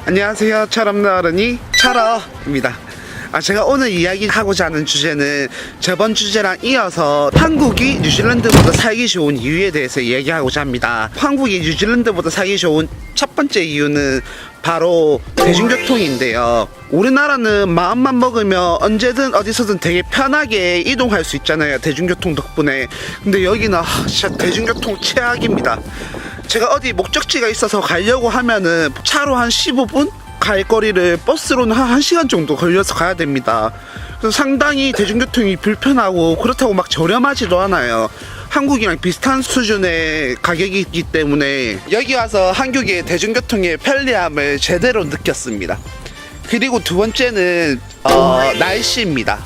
안녕하세요. 철없는 어른이 철어입니다. 제가 오늘 이야기하고자 하는 주제는 저번 주제랑 이어서 한국이 뉴질랜드보다 살기 좋은 이유에 대해서 이야기하고자 합니다. 한국이 뉴질랜드보다 살기 좋은 첫 번째 이유는 바로 대중교통인데요. 우리나라는 마음만 먹으면 언제든 어디서든 되게 편하게 이동할 수 있잖아요, 대중교통 덕분에. 근데 여기는 진짜 대중교통 최악입니다. 제가 어디 목적지가 있어서 가려고 하면은 차로 한 15분? 갈 거리를 버스로는 한 1시간 정도 걸려서 가야 됩니다. 그래서 상당히 대중교통이 불편하고 그렇다고 막 저렴하지도 않아요. 한국이랑 비슷한 수준의 가격이 있기 때문에 여기 와서 한국의 대중교통의 편리함을 제대로 느꼈습니다. 그리고 두 번째는 날씨입니다.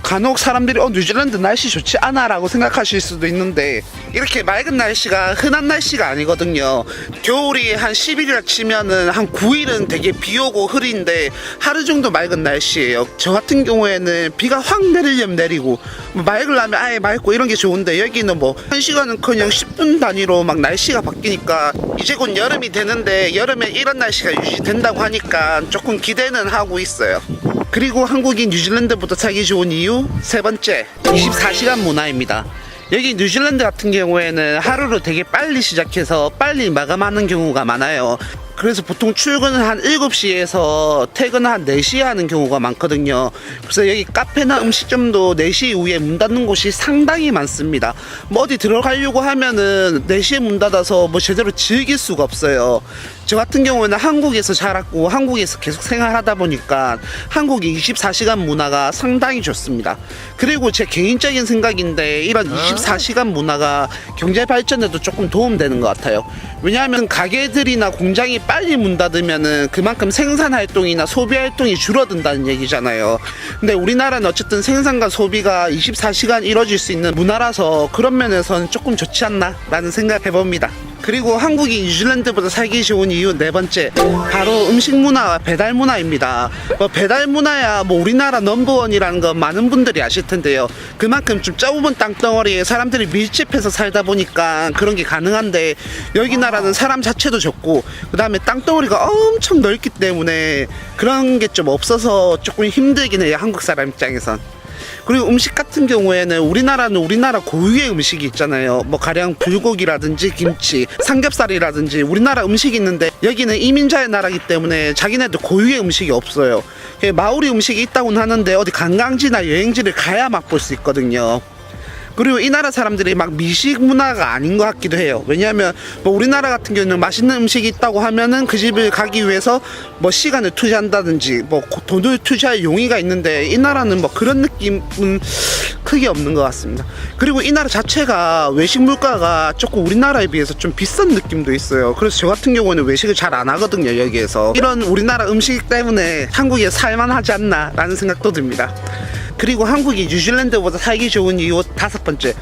간혹 사람들이 뉴질랜드 날씨 좋지 않아 라고 생각하실 수도 있는데 이렇게 맑은 날씨가 흔한 날씨가 아니거든요. 겨울이 한 10일이라 치면은 한 9일은 되게 비 오고 흐린데 하루 정도 맑은 날씨예요. 저 같은 경우에는 비가 확 내리려면 내리고 맑으려면 아예 맑고 이런 게 좋은데 여기는 뭐 1시간은커녕 10분 단위로 막 날씨가 바뀌니까 이제 곧 여름이 되는데 여름에 이런 날씨가 유지된다고 하니까 조금 기대는 하고 있어요. 그리고 한국이 뉴질랜드보다 살기 좋은 이유 세 번째, 24시간 문화입니다. 여기 뉴질랜드 같은 경우에는 하루를 되게 빨리 시작해서 빨리 마감하는 경우가 많아요. 그래서 보통 출근은 한 7시에서 퇴근은 한 4시에 하는 경우가 많거든요. 그래서 여기 카페나 음식점도 4시 이후에 문 닫는 곳이 상당히 많습니다. 뭐 어디 들어가려고 하면은 4시에 문 닫아서 뭐 제대로 즐길 수가 없어요. 저 같은 경우는 한국에서 자랐고 한국에서 계속 생활하다 보니까 한국의 24시간 문화가 상당히 좋습니다. 그리고 제 개인적인 생각인데 이런 24시간 문화가 경제 발전에도 조금 도움되는 것 같아요. 왜냐하면 가게들이나 공장이 빨리 문 닫으면은 그만큼 생산 활동이나 소비 활동이 줄어든다는 얘기잖아요. 근데 우리나라는 어쨌든 생산과 소비가 24시간 이루어질 수 있는 문화라서 그런 면에서는 조금 좋지 않나 라는 생각 해봅니다. 그리고 한국이 뉴질랜드보다 살기 좋은 이유 네 번째, 바로 음식 문화와 배달 문화입니다. 배달 문화야 우리나라 넘버원이라는 건 많은 분들이 아실 텐데요. 그만큼 좀 좁은 땅덩어리에 사람들이 밀집해서 살다 보니까 그런 게 가능한데 여기 나라는 사람 자체도 적고 그 다음에 땅덩어리가 엄청 넓기 때문에 그런 게 좀 없어서 조금 힘들긴 해요, 한국 사람 입장에선. 그리고 음식 같은 경우에는 우리나라는 우리나라 고유의 음식이 있잖아요. 가령 불고기라든지 김치, 삼겹살이라든지 우리나라 음식이 있는데 여기는 이민자의 나라이기 때문에 자기네들 고유의 음식이 없어요. 마오리 음식이 있다고는 하는데 어디 관광지나 여행지를 가야 맛볼 수 있거든요. 그리고 이 나라 사람들이 막 미식 문화가 아닌 것 같기도 해요. 왜냐하면 우리나라 같은 경우는 맛있는 음식이 있다고 하면은 그 집을 가기 위해서 시간을 투자한다든지 돈을 투자할 용의가 있는데 이 나라는 그런 느낌은 크게 없는 것 같습니다. 그리고 이 나라 자체가 외식 물가가 조금 우리나라에 비해서 좀 비싼 느낌도 있어요. 그래서 저 같은 경우는 외식을 잘 안 하거든요, 여기에서. 이런 우리나라 음식 때문에 한국에 살만하지 않나 라는 생각도 듭니다. 그리고 한국이 뉴질랜드보다 살기 좋은 이유 다섯 번째,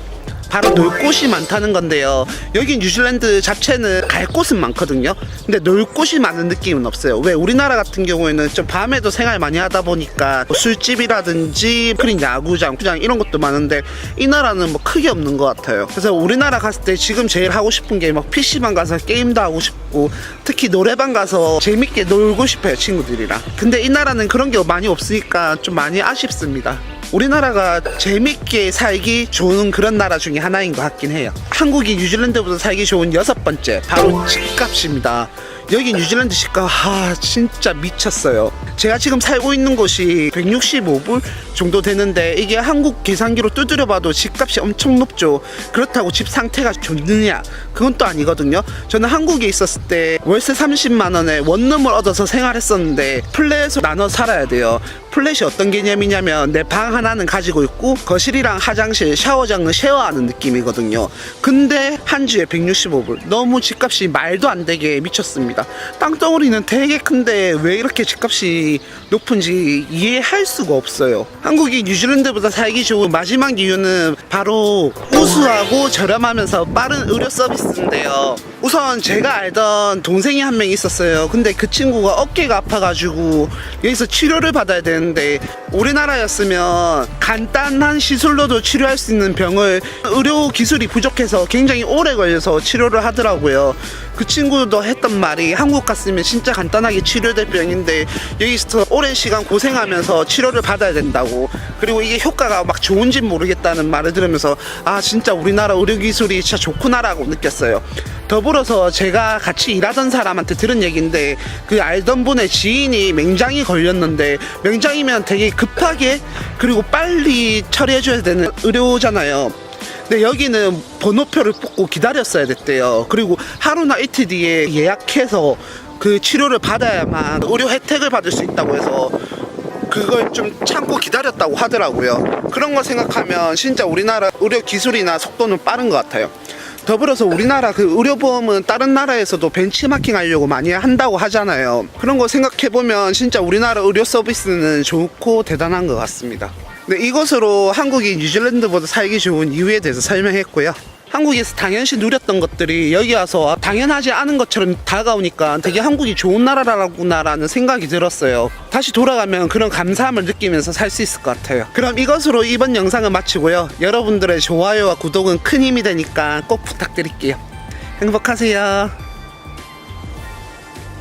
바로 놀 곳이 많다는 건데요. 여기 뉴질랜드 자체는 갈 곳은 많거든요. 근데 놀 곳이 많은 느낌은 없어요. 왜? 우리나라 같은 경우에는 좀 밤에도 생활 많이 하다 보니까 술집이라든지 그린 야구장, 이런 것도 많은데 이 나라는 크게 없는 것 같아요. 그래서 우리나라 갔을 때 지금 제일 하고 싶은 게 PC방 가서 게임도 하고 싶고 특히 노래방 가서 재밌게 놀고 싶어요, 친구들이랑. 근데 이 나라는 그런 게 많이 없으니까 좀 많이 아쉽습니다. 우리나라가 재밌게 살기 좋은 그런 나라 중에 하나인 것 같긴 해요. 한국이 뉴질랜드보다 살기 좋은 여섯 번째, 바로 집값입니다. 여기 뉴질랜드 집값 진짜 미쳤어요. 제가 지금 살고 있는 곳이 165불 정도 되는데 이게 한국 계산기로 두드려 봐도 집값이 엄청 높죠. 그렇다고 집 상태가 좋느냐? 그건 또 아니거든요. 저는 한국에 있었을 때 월세 30만 원에 원룸을 얻어서 생활했었는데 플랫으로 나눠 살아야 돼요. 플랫이 어떤 개념이냐면 내 방 하나는 가지고 있고 거실이랑 화장실, 샤워장은 쉐어하는 느낌이거든요. 근데 한 주에 165불, 너무 집값이 말도 안 되게 미쳤습니다. 땅덩어리는 되게 큰데 왜 이렇게 집값이 높은지 이해할 수가 없어요. 한국이 뉴질랜드보다 살기 좋은 마지막 이유는 바로 우수하고 저렴하면서 빠른 의료 서비스인데요. 우선 제가 알던 동생이 한 명 있었어요. 근데 그 친구가 어깨가 아파가지고 여기서 치료를 받아야 되는데, 우리나라였으면 간단한 시술로도 치료할 수 있는 병을 의료 기술이 부족해서 굉장히 오래 걸려서 치료를 하더라고요. 그 친구도 했던 말이, 한국 갔으면 진짜 간단하게 치료될 병인데 여기서 오랜 시간 고생하면서 치료를 받아야 된다고, 그리고 이게 효과가 막 좋은지 모르겠다는 말을 들으면서 아, 진짜 우리나라 의료기술이 진짜 좋구나라고 느꼈어요. 더불어서 제가 같이 일하던 사람한테 들은 얘기인데, 그 알던 분의 지인이 맹장이 걸렸는데, 맹장이면 되게 급하게 그리고 빨리 처리해줘야 되는 의료잖아요. 근데 여기는 번호표를 뽑고 기다렸어야 됐대요. 그리고 하루나 이틀 뒤에 예약해서 그 치료를 받아야만 의료 혜택을 받을 수 있다고 해서 그걸 좀 참고 기다렸다고 하더라고요. 그런 거 생각하면 진짜 우리나라 의료 기술이나 속도는 빠른 것 같아요. 더불어서 우리나라 그 의료보험은 다른 나라에서도 벤치마킹 하려고 많이 한다고 하잖아요. 그런 거 생각해보면 진짜 우리나라 의료 서비스는 좋고 대단한 것 같습니다. 네, 이것으로 한국이 뉴질랜드보다 살기 좋은 이유에 대해서 설명했고요. 한국에서 당연시 누렸던 것들이 여기 와서 당연하지 않은 것처럼 다가오니까 되게 한국이 좋은 나라라구나라는 생각이 들었어요. 다시 돌아가면 그런 감사함을 느끼면서 살 수 있을 것 같아요. 그럼 이것으로 이번 영상은 마치고요. 여러분들의 좋아요와 구독은 큰 힘이 되니까 꼭 부탁드릴게요. 행복하세요.